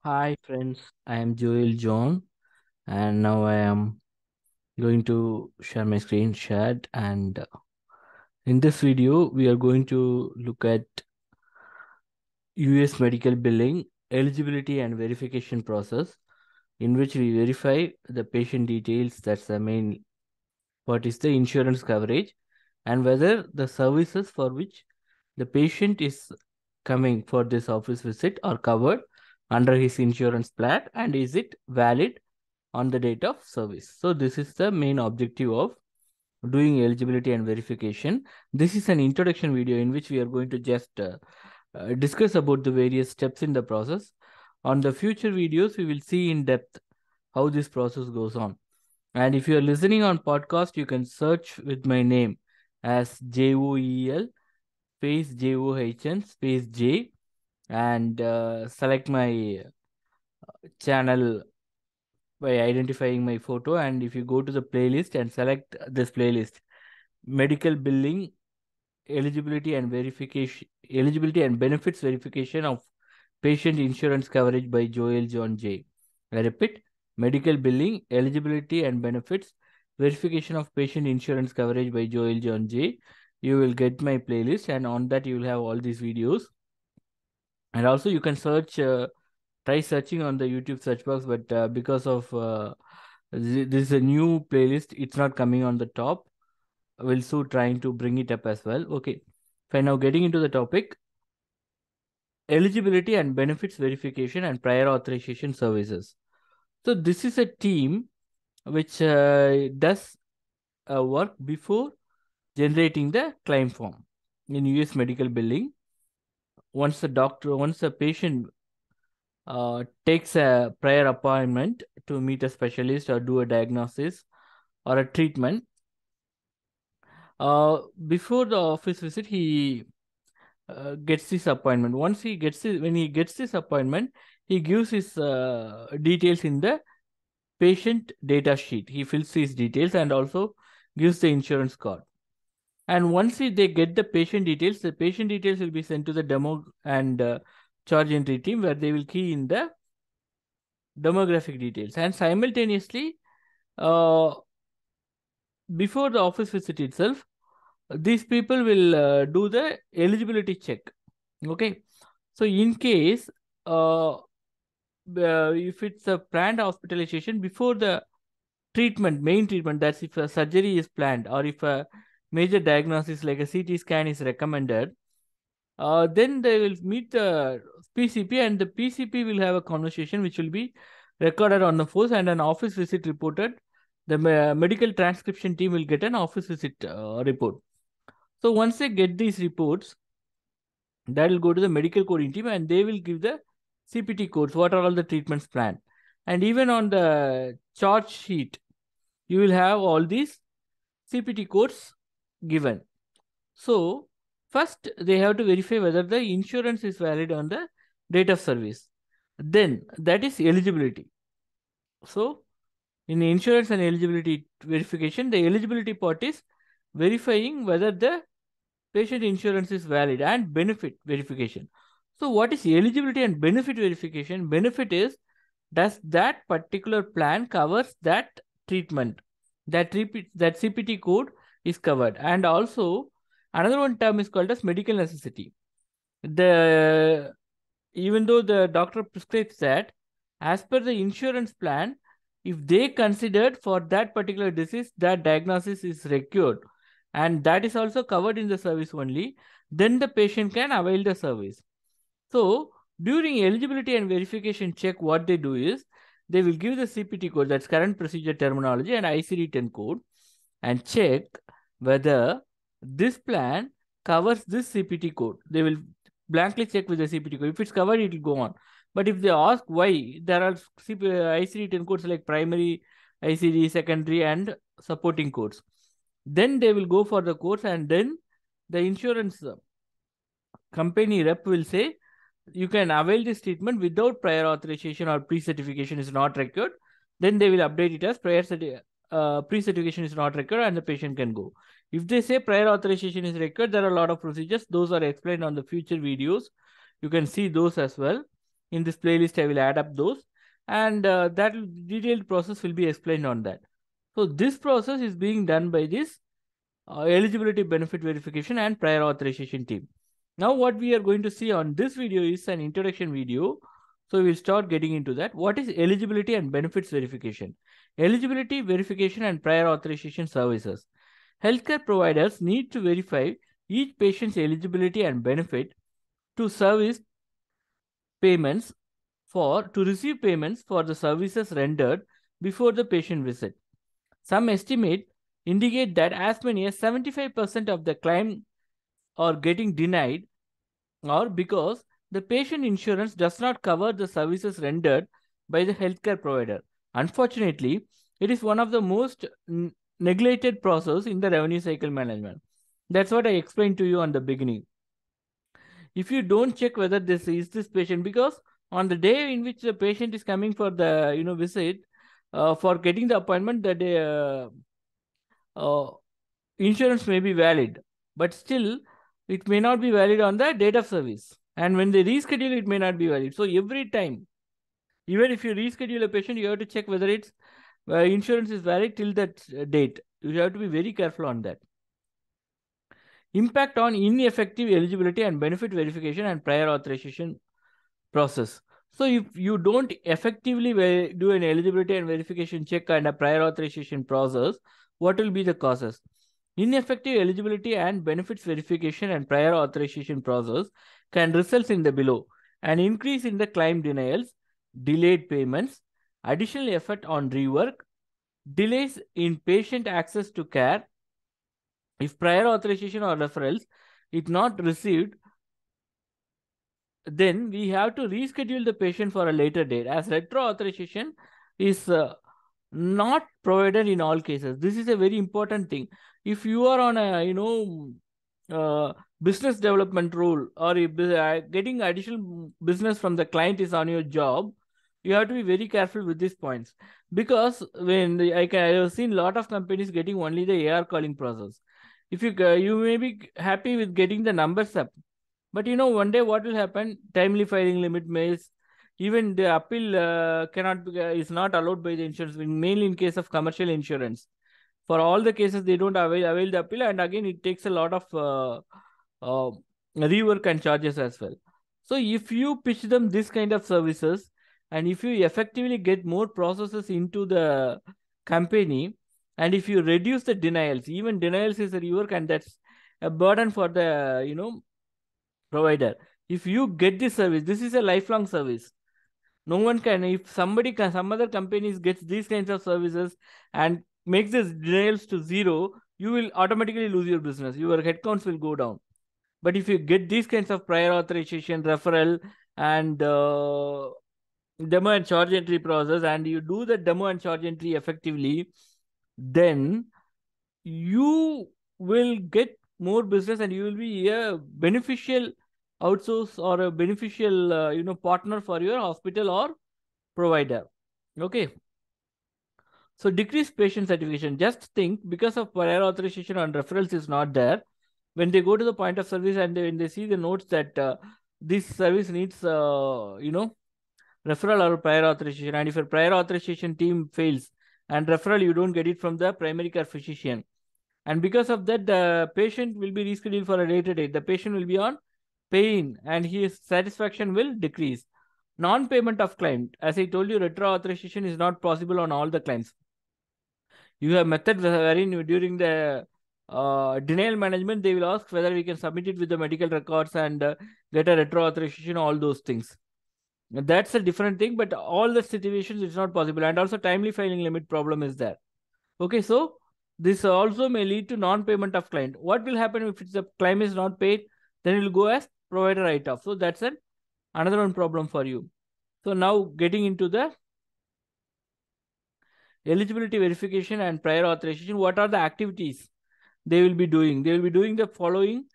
Hi friends, I am Joel John and now I am going to share my screen shared and in this video we are going to look at US medical billing eligibility and verification process in which we verify the patient details. That's the main what is the insurance coverage and whether the services for which the patient is coming for this office visit are covered under his insurance plan and is it valid on the date of service. So this is the main objective of doing eligibility and verification. This is an introduction video in which we are going to just discuss about the various steps in the process. On the future videos, we will see in depth how this process goes on. And if you are listening on podcast, you can search with my name as JOEL space JOHN space J and select my channel by identifying my photo. And if you go to the playlist and select this playlist, medical billing eligibility and benefits verification of patient insurance coverage by Joel John J. I repeat, medical billing eligibility and benefits verification of patient insurance coverage by Joel John J. You will get my playlist and on that you will have all these videos. And also you can search try searching on the YouTube search box, but because of this is a new playlist, it's not coming on the top. We'll soon trying to bring it up as well. Okay, fine. Now getting into the topic, eligibility and benefits verification and prior authorization services. So this is a team which does work before generating the claim form in US medical billing. Once the patient takes a prior appointment to meet a specialist or do a diagnosis or a treatment. Before the office visit, he gets this appointment. When he gets this appointment, he gives his details in the patient data sheet. He fills his details and also gives the insurance card. And once they get the patient details will be sent to the demo and charge entry team where they will key in the demographic details. And simultaneously, before the office visit itself, these people will do the eligibility check. Okay. So in case, if it's a planned hospitalization before the main treatment, that's if a surgery is planned or if a major diagnosis like a CT scan is recommended, then they will meet the PCP and the PCP will have a conversation which will be recorded on the force and an office visit reported. The medical transcription team will get an office visit report. So once they get these reports, that will go to the medical coding team and they will give the CPT codes, what are all the treatments planned. And even on the chart sheet, you will have all these CPT codes given. So first they have to verify whether the insurance is valid on the date of service. Then that is eligibility. So in insurance and eligibility verification, the eligibility part is verifying whether the patient insurance is valid and benefit verification. So what is eligibility and benefit verification? Benefit is, does that particular plan covers that treatment? That CPT code is covered. And also another one term is called as medical necessity. Even though the doctor prescribes that, as per the insurance plan, if they considered for that particular disease that diagnosis is required and that is also covered in the service only, then the patient can avail the service. So during eligibility and verification check, what they do is they will give the CPT code, that's current procedure terminology, and ICD-10 code, and check whether this plan covers this CPT code. They will blankly check with the CPT code. If it's covered, it will go on. But if they ask why, there are ICD-10 codes like primary, ICD, secondary, and supporting codes. Then they will go for the codes, and then the insurance company rep will say, you can avail this treatment without prior authorization or pre-certification is not required. Then they will update it as pre-certification is not required and the patient can go. If they say prior authorization is required, there are a lot of procedures. Those are explained on the future videos. You can see those as well. In this playlist, I will add up those, and that detailed process will be explained on that. So this process is being done by this eligibility benefit verification and prior authorization team. Now what we are going to see on this video is an introduction video. So we'll start getting into that. What is eligibility and benefits verification? Eligibility verification and prior authorization services. Healthcare providers need to verify each patient's eligibility and benefit to service payments to receive payments for the services rendered before the patient visit. Some estimate indicate that as many as 75% of the claim are getting denied or because the patient insurance does not cover the services rendered by the healthcare provider. Unfortunately, it is one of the most neglected process in the revenue cycle management. That's what I explained to you on the beginning. If you don't check whether this is this patient, because on the day in which the patient is coming for the visit, for getting the appointment, the day insurance may be valid, but still it may not be valid on the date of service. And when they reschedule, it may not be valid. So every time, even if you reschedule a patient, you have to check whether its insurance is valid till that date. You have to be very careful on that. Impact on ineffective eligibility and benefit verification and prior authorization process. So if you don't effectively do an eligibility and verification check and a prior authorization process, what will be the causes? Ineffective eligibility and benefits verification and prior authorization process can result in the below: an increase in the claim denials, delayed payments, additional effort on rework, delays in patient access to care. If prior authorization or referrals is not received, then we have to reschedule the patient for a later date, as retro authorization is not provided in all cases. This is a very important thing. If you are on a business development role, or if getting additional business from the client is on your job, you have to be very careful with these points, because when I have seen a lot of companies getting only the AR calling process. If you may be happy with getting the numbers up, but one day what will happen? Timely filing limit mails, even the appeal is not allowed by the insurance, mainly in case of commercial insurance. For all the cases, they don't avail the appeal, and again, it takes a lot of rework and charges as well. So if you pitch them this kind of services, and if you effectively get more processes into the company, and if you reduce the denials, even denials is a rework, and that's a burden for the provider. If you get this service, this is a lifelong service. No one can, if somebody can, some other companies gets these kinds of services and makes this denials to zero, you will automatically lose your business. Your headcounts will go down. But if you get these kinds of prior authorization, referral, and demo and charge entry process, and you do the demo and charge entry effectively, then you will get more business, and you will be a beneficial outsource or a beneficial partner for your hospital or provider. Okay. So decrease patient certification. Just think, because of prior authorization and referrals is not there, when they go to the point of service and when they see the notes that this service needs referral or prior authorization, and if your prior authorization team fails and referral, you don't get it from the primary care physician, and because of that, the patient will be rescheduled for a later date. The patient will be on pain and his satisfaction will decrease. Non-payment of claim. As I told you, retro authorization is not possible on all the claims. You have methods wherein during the denial management, they will ask whether we can submit it with the medical records and get a retro authorization, all those things. That's a different thing, but all the situations it's not possible. And also timely filing limit problem is there. Okay, so this also may lead to non-payment of client. What will happen if the claim is not paid? Then it will go as provider write-off. So that's another one problem for you. So now getting into the eligibility verification and prior authorization, what are the activities they will be doing? They will be doing the following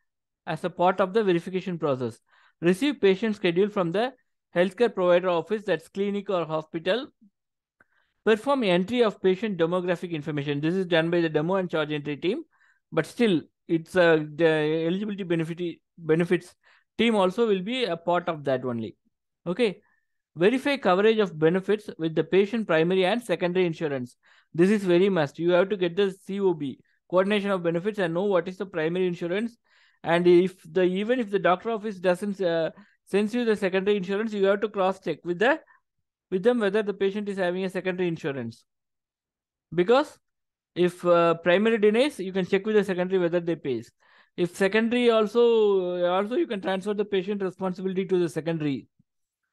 as a part of the verification process. Receive patient schedule from the healthcare provider office, that's clinic or hospital. Perform entry of patient demographic information. This is done by the demo and charge entry team, but still it's the eligibility benefits team also will be a part of that only. Okay. Verify coverage of benefits with the patient primary and secondary insurance. This is very must. You have to get the COB, coordination of benefits, and know what is the primary insurance. And if the even if the doctor office doesn't sends you the secondary insurance, you have to cross check with them whether the patient is having a secondary insurance. Because if primary denies, you can check with the secondary whether they pays. If secondary also you can transfer the patient responsibility to the secondary.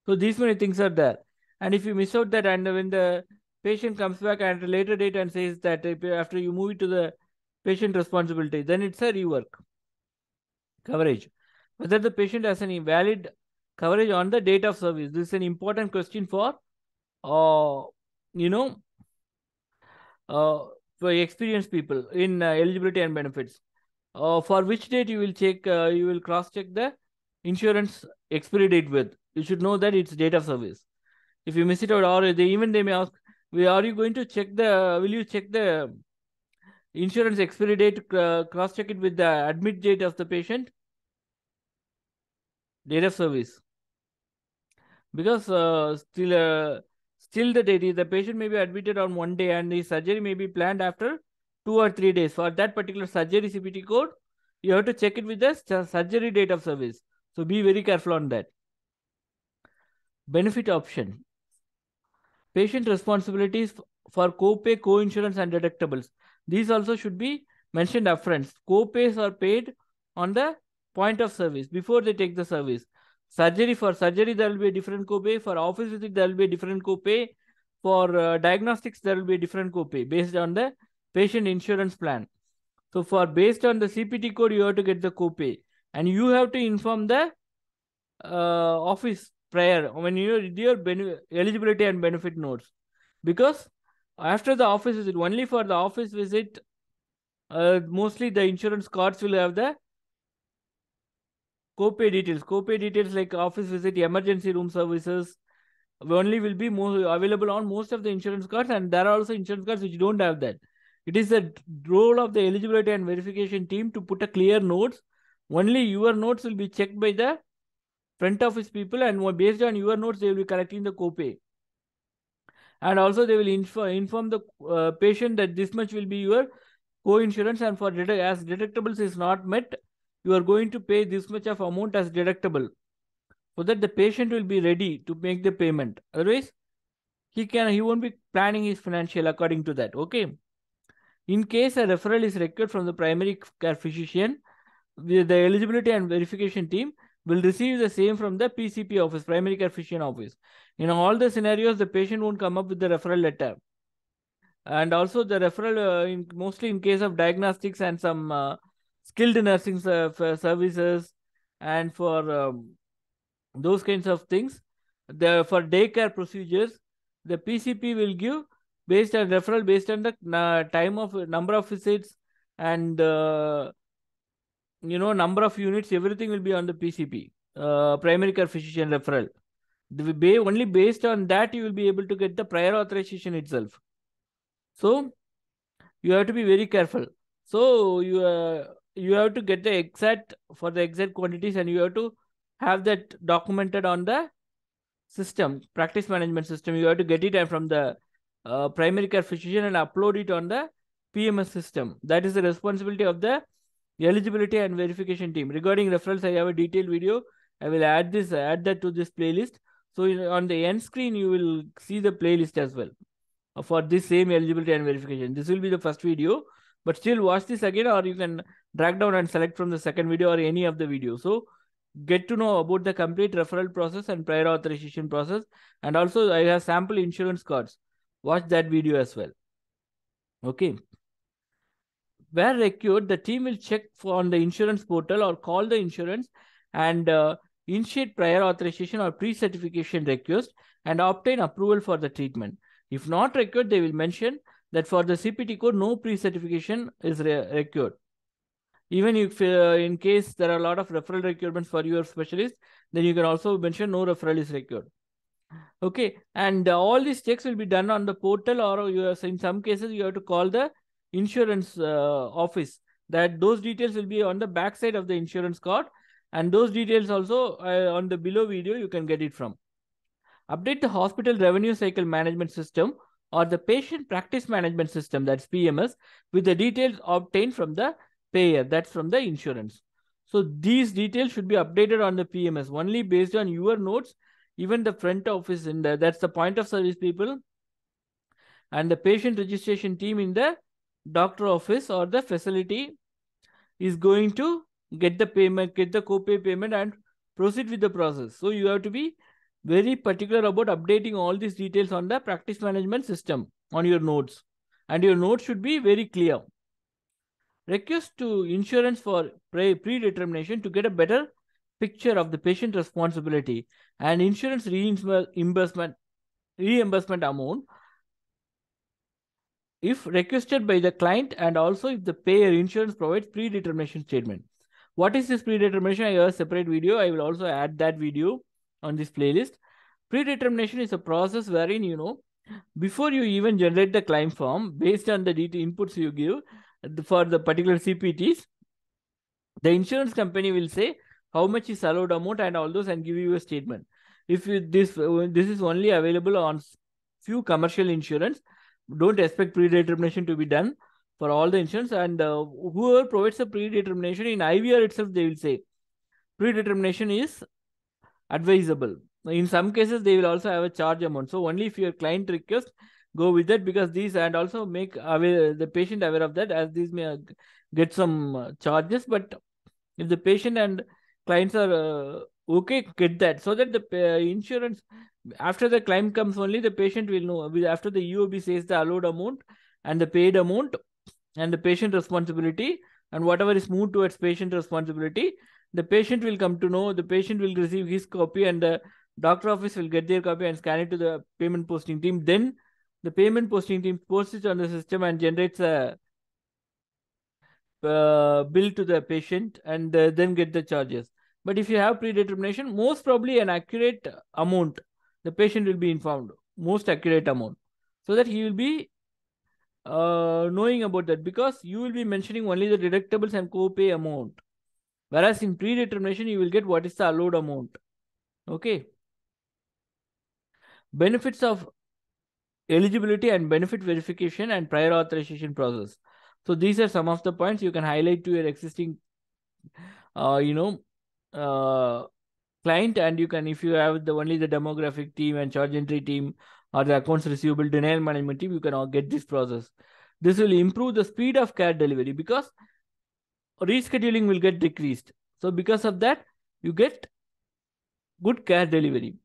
So these many things are there. And if you miss out that, and when the patient comes back at a later date and says that after you move it to the patient responsibility, then it's a rework coverage. Whether the patient has any valid coverage on the date of service. This is an important question for, you know, uh, for experienced people in eligibility and benefits. For which date you will check, you will cross check the insurance expiry date with. You should know that it's date of service. If you miss it out, or they may ask, are you going to check will you check the insurance expiry date, cross check it with the admit date of the patient, date of service? Because still the date is, the patient may be admitted on one day and the surgery may be planned after 2 or 3 days. For that particular surgery CPT code, you have to check it with the surgery date of service. So be very careful on that. Benefit option. Patient responsibilities for co-pay, co-insurance, and deductibles. These also should be mentioned upfront. Co-pays are paid on the point of service before they take the service. For surgery, there will be a different co-pay. For office visit, there will be a different co-pay. For diagnostics, there will be a different co-pay based on the patient insurance plan. So based on the CPT code, you have to get the co-pay, and you have to inform the office prior when you do your eligibility and benefit notes. Because after the office visit, only for the office visit, mostly the insurance cards will have the co-pay details. Co-pay details like office visit, emergency room services only will be more available on most of the insurance cards, and there are also insurance cards which don't have that. It is the role of the eligibility and verification team to put a clear notes. Only your notes will be checked by the front office people, and based on your notes, they will be collecting the copay. And also they will inform the patient that this much will be your co-insurance, and for as deductibles is not met, you are going to pay this much of amount as deductible, so that the patient will be ready to make the payment. Otherwise, he won't be planning his financial according to that. Okay. In case a referral is required from the primary care physician, the eligibility and verification team will receive the same from the PCP office, primary care physician office. In all the scenarios, the patient won't come up with the referral letter. And also the referral, mostly in case of diagnostics and some skilled nursing services, and for those kinds of things, for daycare procedures, the PCP will give based on referral based on the time of number of visits, and number of units, everything will be on the PCP, primary care physician referral. Only based on that you will be able to get the prior authorization itself. So you have to be very careful. So you have to get the exact quantities, and you have to have that documented on the system, practice management system. You have to get it from the primary care physician and upload it on the PMS system. That is the responsibility of the eligibility and verification team. Regarding referrals, I have a detailed video. I will add that to this playlist. So on the end screen, you will see the playlist as well for this same eligibility and verification. This will be the first video, but still watch this again, or you can drag down and select from the second video or any of the videos. So get to know about the complete referral process and prior authorization process. And also I have sample insurance cards. Watch that video as well. Okay. Where required, the team will check on the insurance portal or call the insurance and initiate prior authorization or pre-certification request and obtain approval for the treatment. If not required, they will mention that for the CPT code, no pre-certification is required. Even if in case there are a lot of referral requirements for your specialist, then you can also mention no referral is required. Okay, and all these checks will be done on the portal, or in some cases you have to call the insurance office. That those details will be on the back side of the insurance card, and those details also on the below video you can get it from. Update the hospital revenue cycle management system or the patient practice management system, that's PMS, with the details obtained from the payer, that's from the insurance. So these details should be updated on the PMS only based on your notes. Even the front office in the, that's the point of service people, and the patient registration team in the doctor office or the facility is going to get the payment, get the copay payment and proceed with the process. So you have to be very particular about updating all these details on the practice management system on your notes, and your notes should be very clear. Request to insurance for predetermination to get a better picture of the patient responsibility and insurance reimbursement amount if requested by the client, and also if the payer insurance provides predetermination statement. What is this predetermination? I have a separate video. I will also add that video on this playlist. Predetermination is a process wherein, before you even generate the claim form, based on the inputs you give for the particular CPTs, the insurance company will say how much is allowed amount and all those, and give you a statement. If this is only available on few commercial insurance, don't expect predetermination to be done for all the insurance. And whoever provides a predetermination in IVR itself, they will say predetermination is advisable. In some cases, they will also have a charge amount. So only if your client request, go with that, because these, and also make aware the patient aware of that, as these may get some charges. But if the patient and clients are okay, get that, so that the insurance, after the claim comes, only the patient will know. After the UOB says the allowed amount and the paid amount and the patient responsibility, and whatever is moved towards patient responsibility, the patient will come to know. The patient will receive his copy, and the doctor office will get their copy and scan it to the payment posting team. Then the payment posting team posts it on the system and generates a bill to the patient, and then get the charges. But if you have predetermination, most probably an accurate amount, the patient will be informed, most accurate amount, so that he will be knowing about that, because you will be mentioning only the deductibles and co-pay amount. Whereas in predetermination, you will get what is the allowed amount. Okay. Benefits of eligibility and benefit verification and prior authorization process. So these are some of the points you can highlight to your existing, uh, you know, uh, client, and you can, if you have the only the demographic team and charge entry team or the accounts receivable denial management team, you can all get this process. This will improve the speed of care delivery, because rescheduling will get decreased. So because of that, you get good care delivery.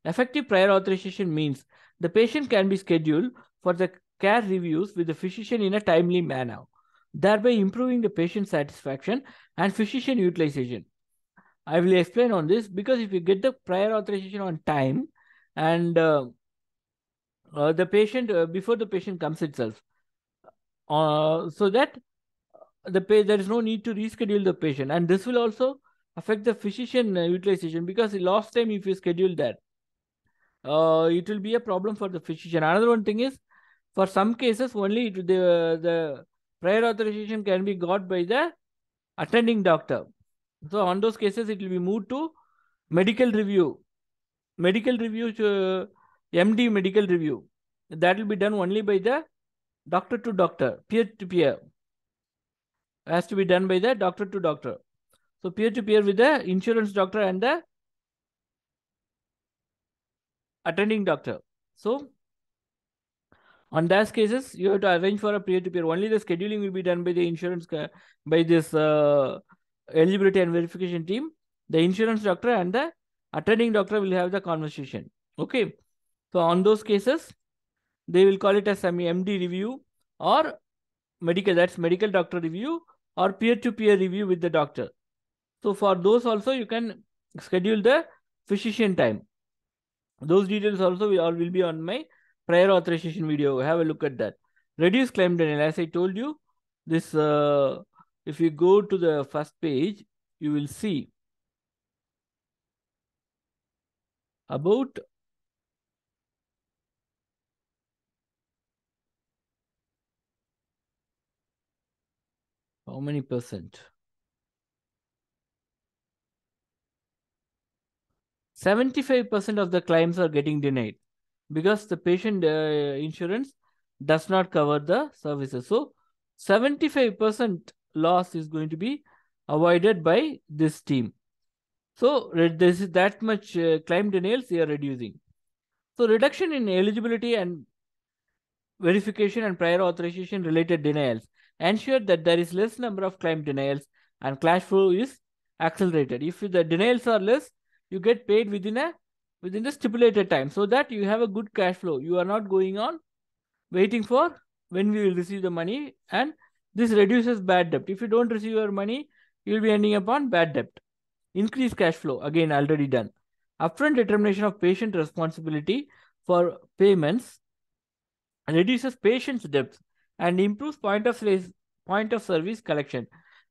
Effective prior authorization means the patient can be scheduled for the care reviews with the physician in a timely manner, thereby improving the patient satisfaction and physician utilization. I will explain on this, because if you get the prior authorization on time, and the patient, before the patient comes itself, so that there is no need to reschedule the patient, and this will also affect the physician utilization, because the last time if you schedule that, it will be a problem for the physician. Another one thing is, for some cases only the prior authorization can be got by the attending doctor. So on those cases, it will be moved to medical review. Medical review, MD medical review. That will be done only by the doctor to doctor, peer to peer. Has to be done by the doctor to doctor. So peer to peer with the insurance doctor and the attending doctor. So on those cases, you have to arrange for a peer to peer. Only the scheduling will be done by the insurance, by this eligibility and verification team. The insurance doctor and the attending doctor will have the conversation. Okay. So on those cases, they will call it as some MD review or medical, that's medical doctor review, or peer-to-peer review with the doctor. So for those also, you can schedule the physician time. Those details also will be on my prior authorization video. Have a look at that. Reduce claim denial. As I told you, this if you go to the first page, you will see about how many percent. 75% of the claims are getting denied because the patient insurance does not cover the services. So 75% loss is going to be avoided by this team. So this is that much claim denials they are reducing. So reduction in eligibility and verification and prior authorization related denials ensure that there is less number of claim denials and cash flow is accelerated. If the denials are less, you get paid within the stipulated time, so that you have a good cash flow. You are not going on waiting for when we will receive the money, and this reduces bad debt. If you don't receive your money, you will be ending up on bad debt. Increase cash flow, again already done. Upfront determination of patient responsibility for payments reduces patient's debts and improves point of service collection.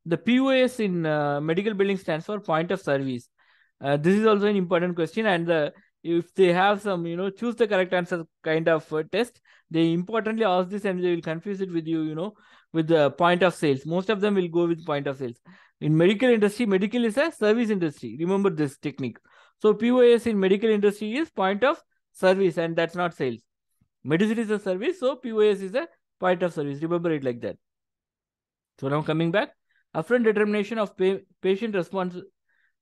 The POS in medical billing stands for point of service. This is also an important question, and if they have some, choose the correct answer kind of test, they importantly ask this and they will confuse it with with the point of sales. Most of them will go with point of sales. In medical industry, medical is a service industry. Remember this technique. So POS in medical industry is point of service, and that's not sales. Medicine is a service, so POS is a point of service. Remember it like that. So now coming back, upfront determination of patient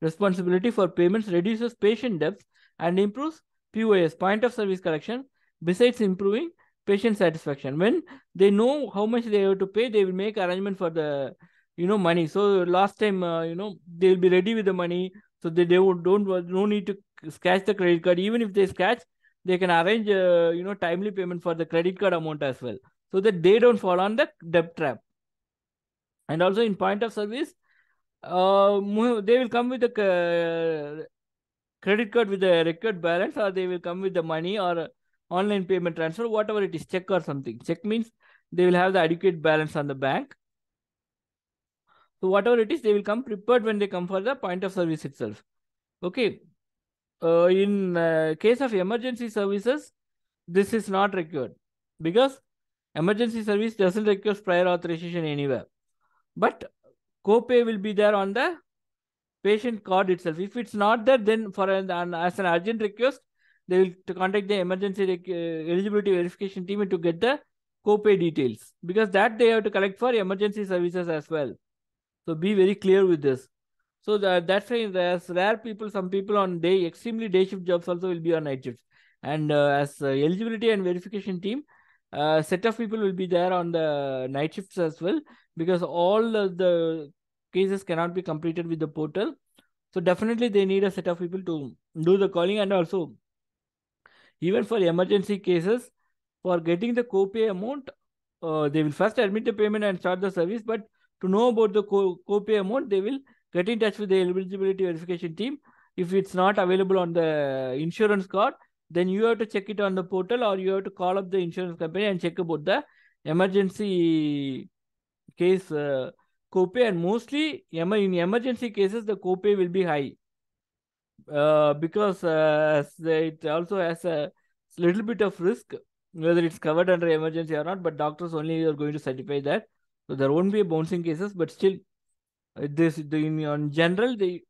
responsibility for payments reduces patient debts and improves POS, point of service collection, besides improving patient satisfaction. When they know how much they have to pay, they will make arrangement for the money. So last time they will be ready with the money, so they don't no need to scratch the credit card. Even if they scratch, they can arrange timely payment for the credit card amount as well, so that they don't fall on the debt trap. And also in point of service, they will come with the credit card with the record balance, or they will come with the money or online payment transfer, whatever it is, check or something. Check means they will have the adequate balance on the bank. So whatever it is, they will come prepared when they come for the point of service itself. Okay. In case of emergency services, this is not required because emergency service doesn't require prior authorization anywhere. But copay will be there on the patient card itself. If it's not there, then for as an urgent request, they will to contact the emergency eligibility verification team to get the copay details, because that they have to collect for emergency services as well. So be very clear with this. So that's why there's rare people, some people on extremely day shift jobs also will be on night shifts. And as eligibility and verification team, set of people will be there on the night shifts as well, because all the cases cannot be completed with the portal. So definitely they need a set of people to do the calling. And also, even for emergency cases, for getting the copay amount, they will first admit the payment and start the service. But to know about the copay amount, they will get in touch with the eligibility verification team. If it's not available on the insurance card, then you have to check it on the portal, or you have to call up the insurance company and check about the emergency case copay. And mostly in emergency cases, the copay will be high because it also has a little bit of risk, whether it's covered under emergency or not. But doctors only are going to certify that, so there won't be bouncing cases. But still, on general, they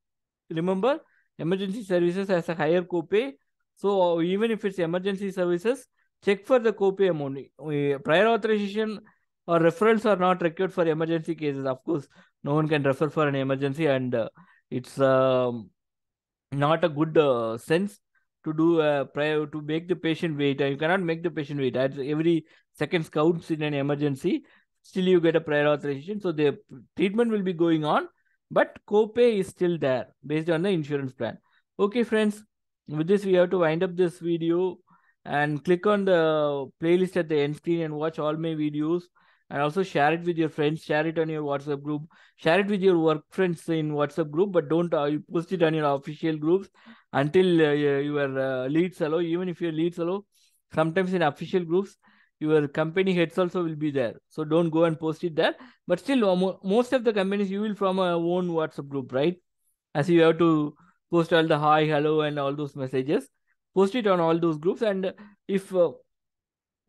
remember emergency services has a higher copay. So even if it's emergency services, check for the copay amount. Prior authorization or referrals are not required for emergency cases. Of course, no one can refer for an emergency, and it's not a good sense to do prior to make the patient wait. You cannot make the patient wait. As every second counts in an emergency, still you get a prior authorization. So the treatment will be going on, but copay is still there based on the insurance plan. Okay, friends, with this we have to wind up this video, and click on the playlist at the end screen and watch all my videos. And also share it with your friends, share it on your WhatsApp group, share it with your work friends in WhatsApp group, but don't post it on your official groups until your leads allow. Even if your leads allow, sometimes in official groups, your company heads also will be there. So don't go and post it there. But still, most of the companies you will from a own WhatsApp group, right? As you have to post all the hi, hello, and all those messages. Post it on all those groups. And if your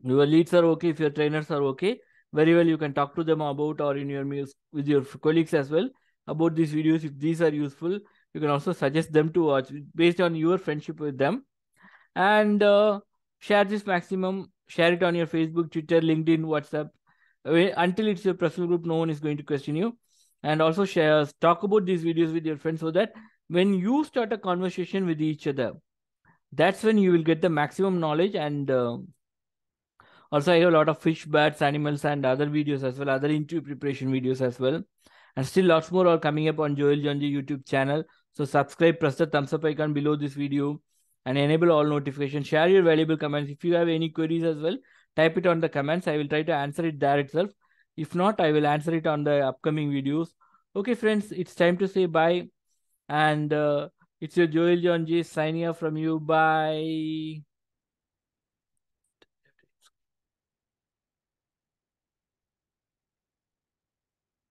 leads are okay, if your trainers are okay, very well, you can talk to them about, or in your meals with your colleagues as well, about these videos. If these are useful, You can also suggest them to watch based on your friendship with them. And share this maximum. Share it on your Facebook, Twitter, LinkedIn, WhatsApp. Until it's your personal group, no one is going to question you. And also talk about these videos with your friends, so that when you start a conversation with each other, that's when you will get the maximum knowledge. And also, I have a lot of fish, bats, animals, and other videos as well, other interview preparation videos as well. And still lots more are coming up on Joel Janji YouTube channel. So subscribe, press the thumbs up icon below this video, and enable all notifications. Share your valuable comments. If you have any queries as well, type it on the comments. I will try to answer it there itself. If not, I will answer it on the upcoming videos. Okay, friends, it's time to say bye. And it's your Joel Janji signing off from you. Bye.